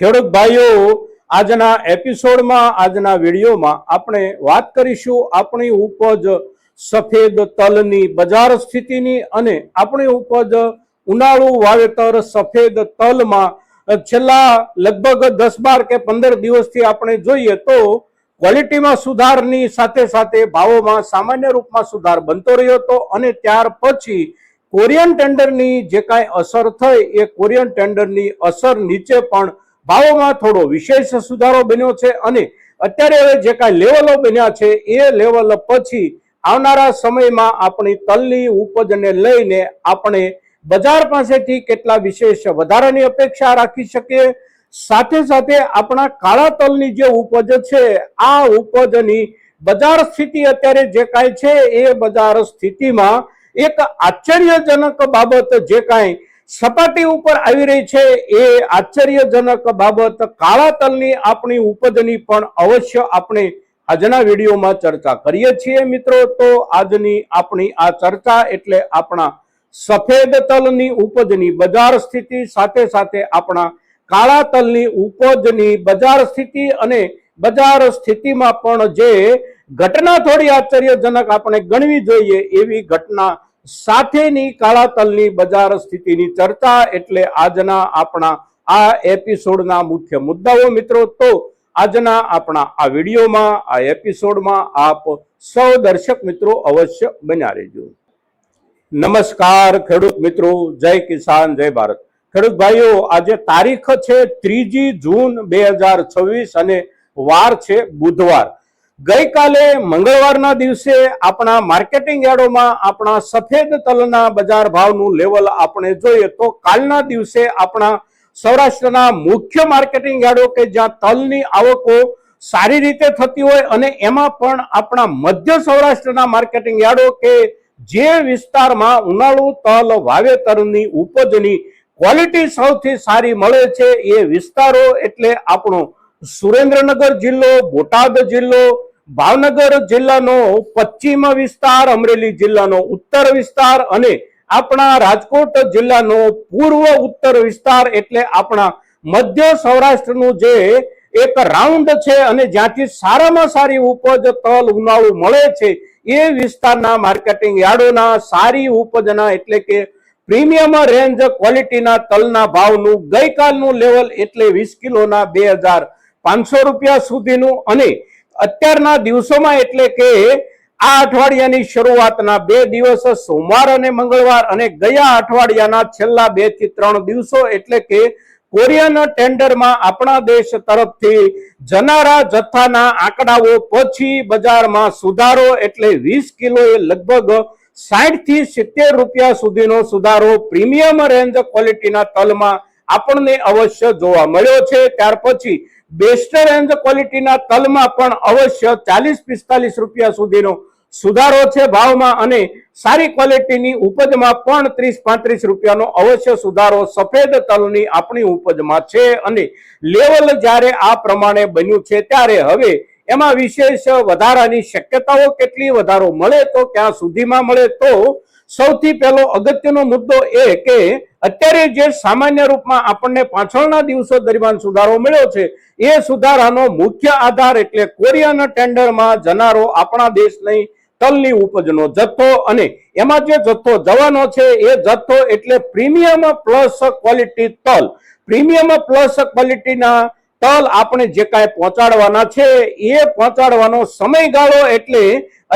ખેડૂત ભાઈઓ, આજના એપિસોડમાં આજના વિડીયોમાં આપણે વાત કરીશું આપણી ઉપજ સફેદ તલની બજાર સ્થિતિની અને આપણી ઉપજ ઉનાળુ વાવેતર સફેદ તલમાં છેલ્લા લગભગ 10-12 કે 15 દિવસથી આપણે જોઈએ તો ક્વોલિટીમાં સુધારની સાથે સાથે ભાવોમાં સામાન્ય રૂપમાં સુધાર બનતો રહ્યો હતો અને ત્યાર પછી કોરિયન ટેન્ડરની જે કાંઈ અસર થઈ એ કોરિયન ટેન્ડરની અસર નીચે પણ ભાવોમાં થોડો વિશેષ સુધારો બન્યો છે અને અત્યારે હવે જે કાંઈ લેવલો બન્યા છે એ લેવલ પછી આવનારા સમયમાં આપણી તલની ઉપજને લઈને આપણે બજાર પાસેથી કેટલા વિશેષ વધારાની અપેક્ષા રાખી શકીએ, સાથે સાથે આપણા કાળા તલની જે ઉપજ છે આ ઉપજની બજાર સ્થિતિ અત્યારે જે કાંઈ છે એ બજાર સ્થિતિમાં એક આશ્ચર્યજનક બાબત જે કાંઈ સપાટી ઉપર આવી રહી છે એ આશ્ચર્યજનક બાબત કાળા તલની આપણી ઉપજની પણ અવશ્ય આપણે આજના વિડીયોમાં ચર્ચા કરીએ છીએ મિત્રો। તો આજની આપણી આ ચર્ચા એટલે આપણા સફેદ તલની ઉપજની બજાર સ્થિતિ સાથે સાથે આપણા કાળા તલની ઉપજની બજાર સ્થિતિ અને બજાર સ્થિતિમાં પણ જે ઘટના થોડી આશ્ચર્યજનક આપણે ગણવી જોઈએ એવી ઘટના સાથેની કાળા તલની બજાર સ્થિતિની ચર્ચા એટલે આજના આપણા આ એપિસોડના મુખ્ય મુદ્દાઓ મિત્રો। તો આજના આપણા આ વિડીયોમાં આ એપિસોડમાં આપ સૌ દર્શક મિત્રો અવશ્ય બન્યા રહેજો। નમસ્કાર ખેડૂત મિત્રો, જય કિસાન જય ભારત। ખેડૂત ભાઈઓ, આજે તારીખ છે 3 જૂન 2026 અને વાર છે બુધવાર। ગઈકાલે મંગળવારના દિવસે આપણા માર્કેટિંગ યાર્ડોમાં આપણા સફેદ તલના બજાર ભાવનું લેવલ આપણે જોઈએ તો કાલના દિવસે આપણા સૌરાષ્ટ્રના મુખ્ય માર્કેટિંગ યાર્ડો કે જ્યાં તલની આવકો સારી રીતે થતી હોય અને એમાં પણ આપણા મધ્ય સૌરાષ્ટ્રના માર્કેટિંગ યાર્ડો કે જે વિસ્તારમાં ઉનાળુ તલ વાવેતરની ઉપજની ક્વોલિટી સૌથી સારી મળે છે એ વિસ્તારો એટલે આપણો સુરેન્દ્રનગર જિલ્લો, બોટાદ જિલ્લો, ભાવનગર જિલ્લાનો પશ્ચિમ વિસ્તાર, અમરેલી જિલ્લાનો ઉત્તર વિસ્તાર અને આપણા રાજકોટ જિલ્લાનો પૂર્વ ઉત્તર વિસ્તાર એટલે આપણા મધ્ય સૌરાષ્ટ્રનું જે એક રાઉન્ડ છે અને જ્યાંથી સારામાં સારી ઉપજ તલ ઉનાળુ મળે છે એ વિસ્તારના માર્કેટિંગ યાર્ડોના સારી ઉપજના એટલે કે પ્રીમિયમ રેન્જ ક્વોલિટીના તલના ભાવનું ગઈકાલનું લેવલ એટલે 20 કિલોના 2500 રૂપિયા સુધીનું અને અત્યારના દિવસોમાં એટલે કે આ અઠવાડિયાની શરૂઆતના 2 દિવસ સોમવાર અને મંગળવાર અને ગયા અઠવાડિયાના છેલ્લા 2 થી 3 દિવસો એટલે કે કોરિયન ટેન્ડરમાં આપણા દેશ તરફથી જનારા જથ્થાના આંકડાઓ પછી બજારમાં સુધારો એટલે 20 કિલોએ લગભગ 60 થી 70 રૂપિયા સુધીનો સુધારો પ્રીમિયમ રેન્જ ક્વોલિટીના તલમાં આપણને અવશ્ય જોવા મળ્યો છે। ત્યાર પછી બેસ્ટ રેન્જ ક્વોલિટીના તલમાં પણ અવશ્ય 40-45 રૂપિયા સુધીનો સુધારો છે ભાવમાં અને સારી ક્વોલિટીની ઉપજમાં પણ 30-35 રૂપિયાનો અવશ્ય સુધારો સફેદ તલની આપણી ઉપજમાં છે અને લેવલ જ્યારે આ પ્રમાણે બન્યું છે ત્યારે હવે એમાં વિશેષ વધારાની શક્યતાઓ કેટલી, વધારો મળે તો ક્યાં સુધીમાં મળે, તો સૌથી પહેલો અગત્યનો મુદ્દો એ કે અત્યારે જે સામાન્ય રૂપમાં આપણને પાછળના દિવસો દરમિયાન સુધારો મળ્યો છે એ સુધારાનો મુખ્ય આધાર એટલે કોરિયન ટેન્ડરમાં જનારો આપણા દેશની તલની ઉપજનો જથ્થો અને એમાં જે જથ્થો જવાનો છે એ જથ્થો એટલે પ્રીમિયમ પ્લસ ક્વોલિટી તલ, પ્રીમિયમ પ્લસ ક્વોલિટીના તલ આપણે જે કાંઈ પહોંચાડવાના છે એ પહોંચાડવાનો સમયગાળો એટલે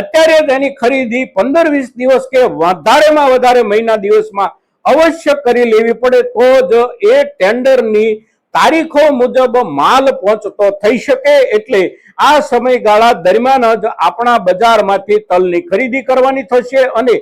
અત્યારે તેની ખરીદી 15-20 દિવસ કે વધારેમાં વધારે મહિના દિવસમાં અવશ્ય કરી લેવી પડે તો જ એ ટેન્ડરની તારીખો મુજબ માલ પહોંચતો થઈ શકે। એટલે આ સમયગાળા દરમિયાન જ આપણા બજારમાંથી તલની ખરીદી કરવાની થશે અને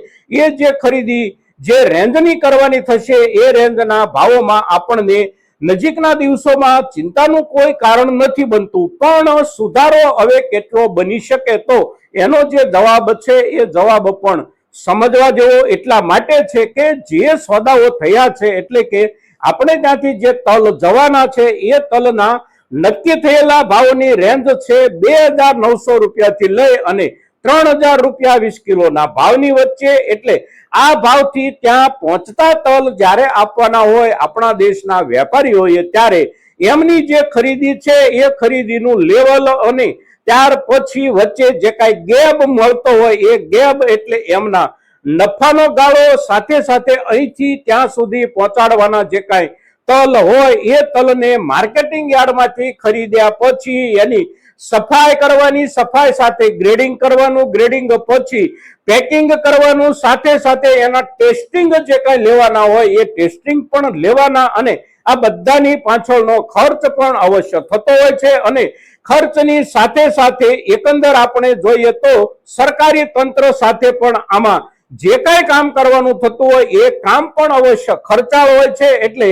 એ જે ખરીદી જે રેન્જની કરવાની થશે એ રેન્જના ભાવોમાં આપણને નજીકના દિવસોમાં ચિંતાનું કોઈ કારણ નથી બનતું, પણ સુધારો હવે કેટલો બની શકે તો એનો જે જવાબ છે એ જવાબ પણ સમજવા જેવો એટલા માટે છે કે જે સોદાઓ થયા છે એટલે કે આપણે ત્યાંથી જે તલ જવાના છે એ તલના નક્કી થયેલા ભાવની રેન્જ છે 2900 રૂપિયાથી લઈ અને 3000 રૂપિયા 20 કિલોના ભાવની વચ્ચે। એટલે આ ભાવથી ત્યાં પહોંચતા તલ જ્યારે આપવાના હોય આપણા દેશના વેપારીઓએ ત્યારે એમની જે ખરીદી છે એ ખરીદીનું લેવલ અને ત્યાર પછી વચ્ચે જે કાંઈ ગેપ મળતો હોય એ ગેપ એટલે એમના નફાનો ગાળો, સાથે સાથે અહીંથી ત્યાં સુધી પહોંચાડવાના જે કાંઈ તલ હોય એ તલને માર્કેટિંગ યાર્ડમાંથી ખરીદ્યા પછી એની સફાઈ કરવાની, સફાઈ સાથે ગ્રેડિંગ કરવાનું, ગ્રેડિંગ પછી પેકિંગ કરવાનું, સાથે સાથે એના ટેસ્ટિંગ જે કાંઈ લેવાના હોય એ ટેસ્ટિંગ પણ લેવાના, અને આ બધાની પાછળનો ખર્ચ પણ અવશ્ય થતો હોય છે. અને ખર્ચની સાથે સાથે એકંદર આપણે જોઈએ તો સરકારી તંત્ર સાથે પણ આમાં જે કાંઈ કામ કરવાનું થતું હોય એ કામ પણ અવશ્ય ખર્ચાળ હોય છે. એટલે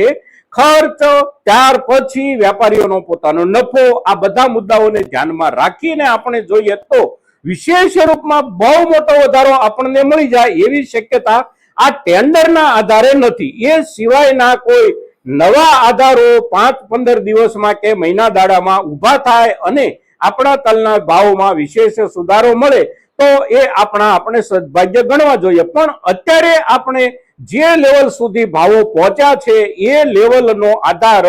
ખર્ચ, ત્યાર પછી વેપારીઓનો પોતાનો નફો, આ બધા મુદ્દાઓને ધ્યાનમાં રાખીને આપણે જોઈએ તો વિશેષ રૂપમાં બહુ મોટો વધારો આપણને મળી જાય એવી શક્યતા આ ટેન્ડરના આધારે નથી. એ સિવાયના કોઈ નવા આધારો 5-15 દિવસમાં કે મહિના દાડામાં ઊભા થાય અને આપણા તલના ભાવમાં વિશેષ સુધારો મળે તો એ આપણે સદભાગ્ય ગણવા જોઈએ. પણ અત્યારે આપણે જે લેવલ સુધી ભાવો પહોંચ્યા છે એ લેવલનો આધાર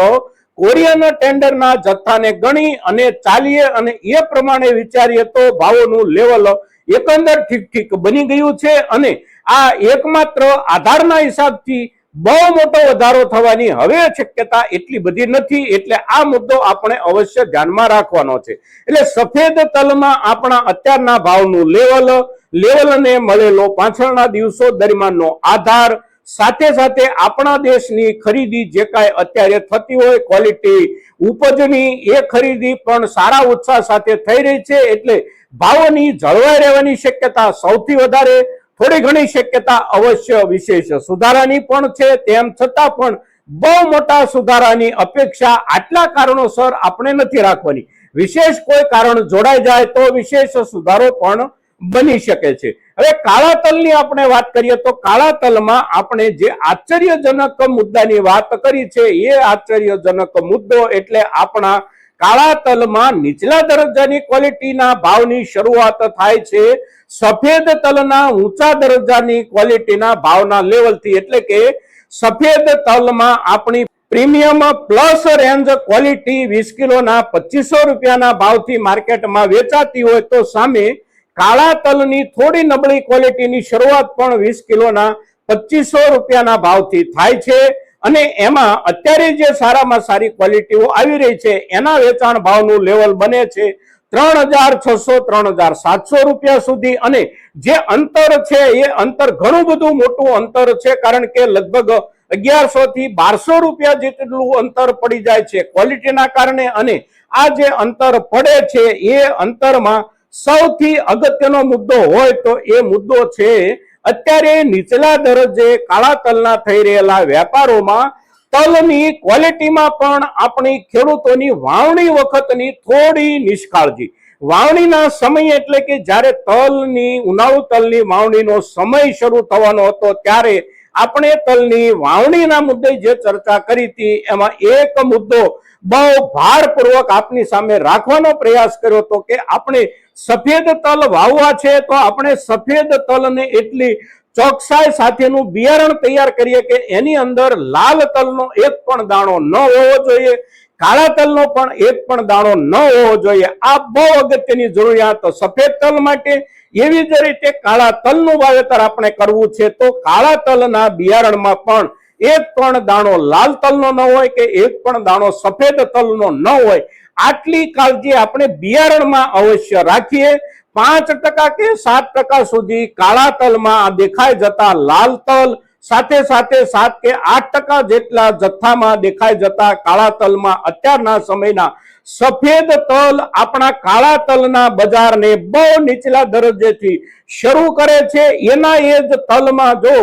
કોરિયન ટેન્ડરના જથ્થાને ગણી અને ચાલીએ અને એ પ્રમાણે વિચારીએ તો ભાવોનું લેવલ એકંદર ઠીક બની ગયું છે. અને આ એકમાત્ર આધારના હિસાબથી બહુ મોટો વધારો થવાની હવે શક્યતા એટલી બધી નથી. એટલે આ મુદ્દો આપણે અવશ્ય ધ્યાનમાં રાખવાનો છે. એટલે સફેદ તલમાં આપણા અત્યારના ભાવનું લેવલને મળેલો પાછળના દિવસો દરમિયાનનો આધાર, સાથે સાથે આપણા દેશની ખરીદી જે કાંઈ અત્યારે થતી હોય ક્વોલિટી ઉપજની એ ખરીદી પણ સારા ઉત્સાહ સાથે થઈ રહી છે. એટલે ભાવોની જળવાઈ રહેવાની શક્યતા સૌથી વધારે, થોડી ઘણી શક્યતા અવશ્ય વિશેષ સુધારાની પણ છે. તેમ છતાં પણ બહુ મોટા સુધારાની અપેક્ષા આટલા કારણોસર આપણે નથી રાખવાની. વિશેષ કોઈ કારણ જોડાઈ જાય તો વિશેષ સુધારો પણ બની શકે છે. હવે કાળા તલની આપણે વાત કરીએ તો કાળા તલમાં આપણે જે આશ્ચર્યજનક મુદ્દાની વાત કરી છે એ આશ્ચર્યજનક મુદ્દો એટલે આપણા કાળા તલમાં નીચલા દરજ્જાની ક્વોલિટીના ભાવની શરૂઆત થાય છે સફેદ તલના ઊંચા દરજ્જાની ક્વોલિટીના ભાવના લેવલથી. એટલે કે સફેદ તલમાં આપણી પ્રીમિયમ પ્લસ રેન્જ ક્વોલિટી 20 કિલોના 2500 રૂપિયાના ભાવથી માર્કેટમાં વેચાતી હોય તો સામે કાળા તલની થોડી નબળી ક્વોલિટીની શરૂઆત પણ 20 કિલોના 2500 રૂપિયાના ભાવથી થાય છે. અને એમાં અત્યારે જે સારામાં સારી ક્વોલિટીઓ આવી રહી છે એના વેચાણ ભાવનું લેવલ બને છે 3600 3700 રૂપિયા સુધી. અને જે અંતર છે એ અંતર ઘણું બધું મોટું અંતર છે, કારણ કે લગભગ 1100 થી 1200 રૂપિયા જેટલું અંતર પડી જાય છે ક્વોલિટીના કારણે. અને આ જે અંતર પડે છે એ અંતરમાં સૌથી અગત્યનો મુદ્દો હોય તો એ મુદ્દો છે અત્યારે નીચલા દરજ્જે કાળા તલના થઈ રહેલા વેપારોમાં તલની ક્વોલિટીમાં પણ આપણી ખેડૂતોની વાવણી વખતની થોડી નિષ્કાળજી. વાવણીના સમય એટલે કે જ્યારે ઉનાળુ તલની વાવણીનો સમય શરૂ થવાનો હતો ત્યારે આપણે તલની વાવણીના મુદ્દે જે ચર્ચા કરી હતી એમાં એક મુદ્દો બહુ ભારપૂર્વક આપની સામે રાખવાનો પ્રયાસ કર્યો હતો કે આપણે સફેદ તલ વાવવા છે તો આપણે સફેદ તલને એટલી ચોકસાઈ સાથેનું બિયારણ તૈયાર કરીએ કે એની અંદર લાલ તલનો એક પણ દાણો ન હોવો જોઈએ, કાળા તલનો પણ એક પણ દાણો ન હોવો જોઈએ. આ બહુ અગત્યની જરૂરિયાત સફેદ તલ માટે. એવી જ રીતે કાળા તલનું વાવેતર આપણે કરવું છે તો કાળા તલના બિયારણમાં પણ એક પણ દાણો લાલ તલનો ન હોય કે એક પણ દાણો સફેદ તલનો ન હોય. આટલી કાળજી આપણે બિયારણમાં અવશ્ય રાખીએ. 5% કે 7% સુધી કાળા તલમાં દેખાઈ જતા લાલ તલ, સાથે સાથે 7 કે 8% જેટલા જથ્થામાં દેખાઈ જતા કાળા તલમાં અત્યારના સમયના સફેદ તલ આપણા કાળા તલના બજારને બહુ નીચલા દરજ્જેથી શરૂ કરે છે. એના એ જ તલમાં જો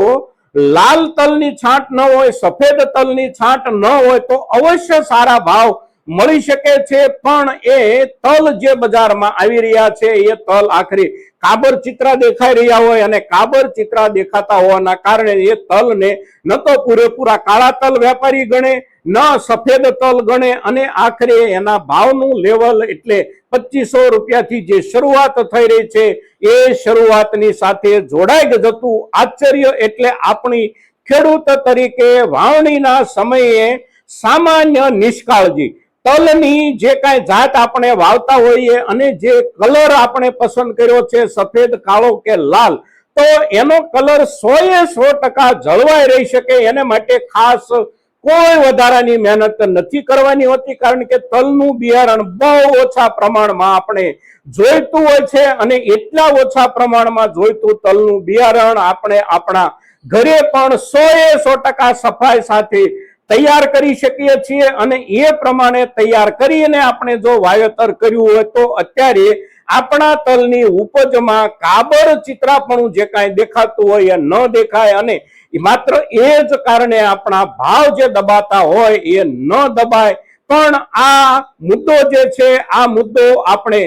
લાલ તલની છાંટ ન હોય, સફેદ તલની છાંટ ન હોય તો અવશ્ય સારા ભાવ મળી શકે છે. પણ એ તલ જે બજારમાં આવી રહ્યા છે એ તલ આખરી કાબર ચિત્રા દેખાઈ રહ્યા હોય અને કાબર ચિત્રા દેખાતા હોવાના કારણે એ તલને ન તો પૂરેપૂરા કાળા તલ વેપારી ગણે, ન સફેદ તલ ગણે, અને આખરે એના ભાવનું લેવલ એટલે 2500 રૂપિયાથી જે શરૂઆત થઈ રહી છે એ શરૂઆતની સાથે જોડાઈ જતું આશ્ચર્ય એટલે આપણી ખેડૂત તરીકે વાવણીના સમયે સામાન્ય નિષ્કાળજી. તલની જે કાંઈ જાત આપણે વાવતા હોઈએ અને જે કલર આપણે પસંદ કર્યો છે સફેદ, કાળો કે લાલ, તો એનો કલર 100% જળવાઈ રહી શકે એને માટે ખાસ કોઈ વધારાની મહેનત નથી કરવાની હોતી, કારણ કે તલનું બિયારણ બહુ ઓછા પ્રમાણમાં આપણે જોઈતું હોય છે અને એટલા ઓછા પ્રમાણમાં જોઈતું તલનું બિયારણ આપણે આપણા ઘરે પણ 100% સફાઈ સાથે તૈયાર કરી શકીએ છીએ અને એ પ્રમાણે તૈયાર કરીને આપણે જો વાવેતર કર્યું હોય તો અત્યારે આપણા તલની ઉપજમાં કાબર ચિત્રાપણું જે કાંઈ દેખાતું હોય એ ન દેખાય અને માત્ર એ જ કારણે આપણા ભાવ જે દબાતા હોય એ ન દબાય. પણ આ મુદ્દો જે છે આ મુદ્દો આપણે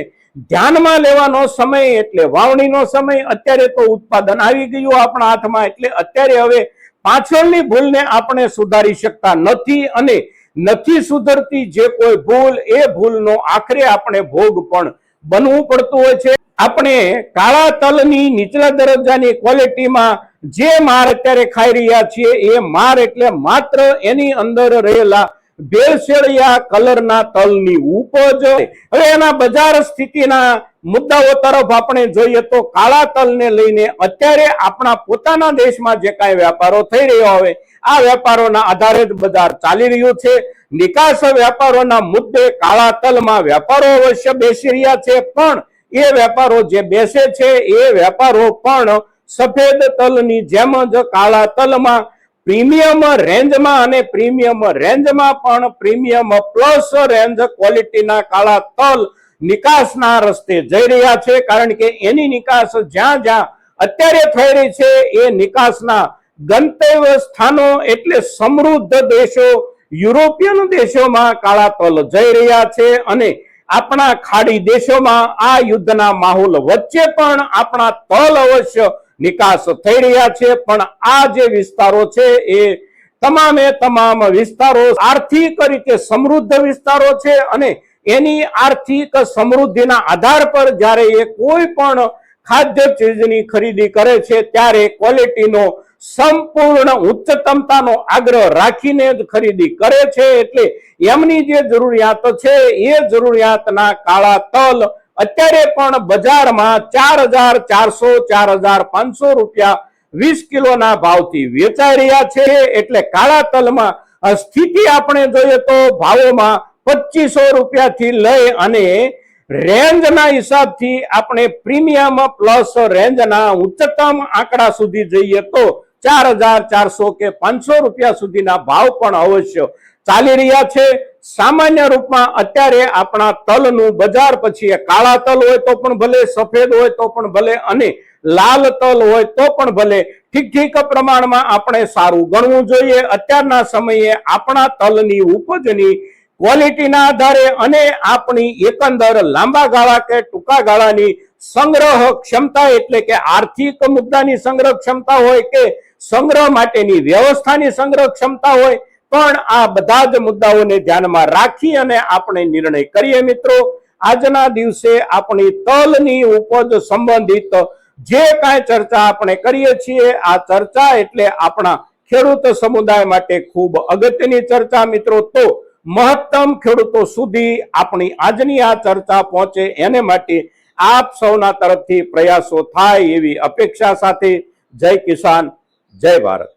ધ્યાનમાં લેવાનો સમય એટલે વાવણીનો સમય. અત્યારે તો ઉત્પાદન આવી ગયું આપણા હાથમાં, એટલે અત્યારે હવે પાછળની ભૂલને આપણે સુધારી શકતા નથી અને નથી સુધરતી જે કોઈ ભૂલ એ ભૂલનો આખરે આપણે ભોગ પણ બનવું પડતું હોય છે. આપણે કાળા તલની નીચલા દરજ્જાની ક્વોલિટીમાં જે માર અત્યારે ખાઈ રહ્યા છીએ એ માર એટલે માત્ર એની અંદર રહેલા ભેળસેળિયા કલરના તલની ઉપજ. હવે એના બજાર સ્થિતિના મુદ્દાઓ તરફ આપણે જોઈએ તો કાળા તલને લઈને અત્યારે આપણા પોતાના દેશમાં જે કાંઈ વેપારો થઈ રહ્યા હોય આ વેપારોના આધારે જ બજાર ચાલી રહ્યું છે. નિકાસ વેપારોના મુદ્દે કાળા તલમાં વેપારો અવશ્ય બેસી રહ્યા છે, પણ એ વેપારો જે બેસે છે એ વેપારો પણ સફેદ તલની જેમ જ કાળા તલમાં પ્રીમિયમ રેન્જમાં અને પ્રીમિયમ રેન્જમાં પણ પ્રીમિયમ પ્લસ રેન્જ ક્વોલિટીના કાળા તલ નિકાસના રસ્તે જઈ રહ્યા છે, કારણ કે એની નિકાસ જ્યાં જ્યાં અત્યારે થઈ રહી છે એ નિકાસના ગંતવ્ય સ્થાનો એટલે સમૃદ્ધ દેશો, યુરોપિયન દેશોમાં કાળા તલ જઈ રહ્યા છે અને આપણા ખાડી દેશોમાં આ યુદ્ધના માહોલ વચ્ચે પણ આપણા તલ અવશ્ય નિકાસ થઈ રહ્યા છે. પણ આ જે વિસ્તારો છે એ તમામે તમામ વિસ્તારો આર્થિક રીતે સમૃદ્ધ વિસ્તારો છે અને એની આર્થિક સમૃદ્ધિના આધાર પર જ્યારે એ કોઈ પણ ખાદ્ય ચીજની ખરીદી કરે છે ત્યારે ક્વોલિટીનો સંપૂર્ણ ઉચ્ચતમતાનો આગ્રહ રાખીને જ ખરીદી કરે છે. એટલે એમની જે જરૂરિયાત છે એ જરૂરિયાતના કાળા તલ અત્યારે પણ બજારમાં 4,400-4,500 રૂપિયા 20 કિલોના ભાવથી વેચાઈ રહ્યા છે. એટલે કાળા તલમાં સ્થિતિ આપણે જોઈએ તો ભાવોમાં 2500 રૂપિયાથી લઈ અને રેન્જના હિસાબથી આપણે પ્રીમિયમ પ્લસ રેન્જના ઉચ્ચતમ આંકડા સુધી જઈએ તો 4,400 કે 500 રૂપિયા સુધીના ભાવ પણ અવશ્ય ચાલી રહ્યા છે. સામાન્ય રૂપમાં અત્યારે આપણા તલનું બજાર પછી કાળા તલ હોય તો પણ ભલે, સફેદ હોય તો પણ ભલે અને લાલ તલ હોય તો પણ ભલે ઠીક પ્રમાણમાં આપણે સારું ગણવું જોઈએ. અત્યારના સમયે આપણા તલની ઉપજની ક્વોલિટીના આધારે અને આપણી એકંદર લાંબા ગાળા કે ટૂંકા ગાળાની સંગ્રહ ક્ષમતા એટલે કે આર્થિક મુદ્દાની સંગ્રહ ક્ષમતા હોય કે સંગ્રહ માટેની વ્યવસ્થાની સંગ્રહ ક્ષમતા હોય, પણ આ બધા જ મુદ્દાઓને ધ્યાનમાં રાખી અને આપણે નિર્ણય કરીએ. મિત્રો, આજના દિવસે આપણી તલની ઉપજ સંબંધિત જે કાંઈ ચર્ચા આપણે કરીએ છીએ આ ચર્ચા એટલે આપણા ખેડૂત સમુદાય માટે ખૂબ અગત્યની ચર્ચા. મિત્રો, તો મહત્તમ ખેડૂતો સુધી આપણી આજની આ ચર્ચા પહોંચે એને માટે આપ સૌના તરફથી પ્રયાસો થાય એવી અપેક્ષા સાથે જય કિસાન, જય ભારત.